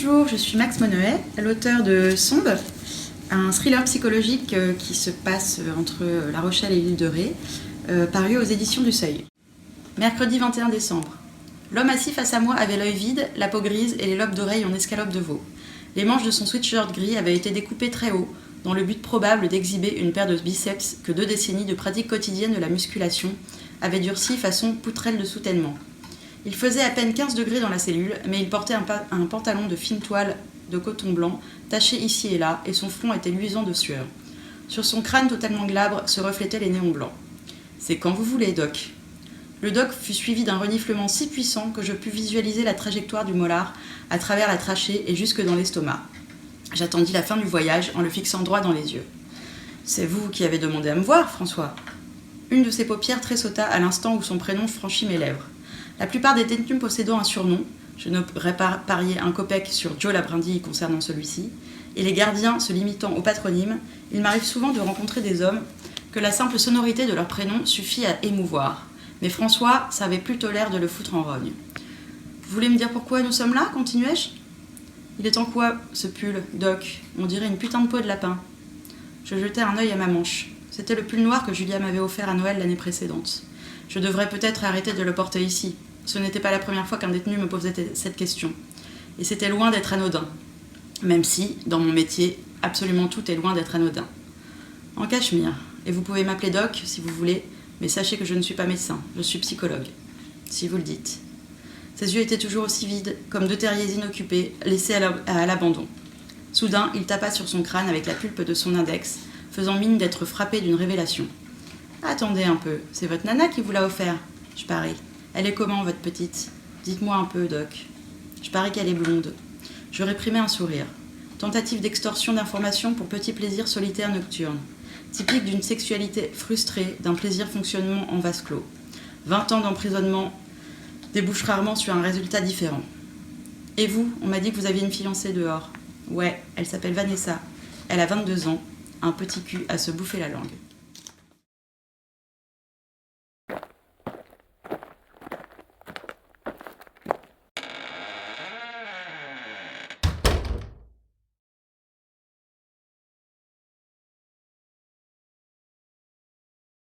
Bonjour, je suis Max Monnoet, l'auteur de Sombre, un thriller psychologique qui se passe entre La Rochelle et l'île de Ré, paru aux éditions du Seuil. Mercredi 21 décembre. L'homme assis face à moi avait l'œil vide, la peau grise et les lobes d'oreilles en escalope de veau. Les manches de son sweatshirt gris avaient été découpées très haut, dans le but probable d'exhiber une paire de biceps que 2 décennies de pratique quotidienne de la musculation avaient durci façon poutrelle de soutènement. Il faisait à peine 15 degrés dans la cellule, mais il portait un pantalon de fine toile de coton blanc, taché ici et là, et son front était luisant de sueur. Sur son crâne totalement glabre se reflétaient les néons blancs. « C'est quand vous voulez, Doc. » Le Doc fut suivi d'un reniflement si puissant que je pus visualiser la trajectoire du molar à travers la trachée et jusque dans l'estomac. J'attendis la fin du voyage en le fixant droit dans les yeux. « C'est vous qui avez demandé à me voir, François ?» Une de ses paupières tressauta à l'instant où son prénom franchit mes lèvres. La plupart des détenus possédant un surnom, je n'aurais pas parié un copec sur Joe la brindille concernant celui-ci, et les gardiens se limitant au patronyme, il m'arrive souvent de rencontrer des hommes que la simple sonorité de leur prénom suffit à émouvoir. Mais François, ça avait plutôt l'air de le foutre en rogne. « Vous voulez me dire pourquoi nous sommes là ?» continuai-je. « Il est en quoi, ce pull, Doc ? On dirait une putain de peau de lapin. » Je jetai un œil à ma manche. C'était le pull noir que Julia m'avait offert à Noël l'année précédente. Je devrais peut-être arrêter de le porter ici. Ce n'était pas la première fois qu'un détenu me posait cette question. Et c'était loin d'être anodin. Même si, dans mon métier, absolument tout est loin d'être anodin. En cachemire. Et vous pouvez m'appeler Doc, si vous voulez, mais sachez que je ne suis pas médecin, je suis psychologue. Si vous le dites. Ses yeux étaient toujours aussi vides, comme 2 terriers inoccupés, laissés à l'abandon. Soudain, il tapa sur son crâne avec la pulpe de son index, faisant mine d'être frappé d'une révélation. « Attendez un peu, c'est votre nana qui vous l'a offert ?» Je parie. « Elle est comment, votre petite ? Dites-moi un peu, Doc. » Je parie qu'elle est blonde. Je réprimai un sourire. Tentative d'extorsion d'informations pour petit plaisir solitaire nocturne. Typique d'une sexualité frustrée, d'un plaisir fonctionnement en vase clos. 20 ans d'emprisonnement débouchent rarement sur un résultat différent. « Et vous, on m'a dit que vous aviez une fiancée dehors. » « Ouais, elle s'appelle Vanessa. Elle a 22 ans. Un petit cul à se bouffer la langue. »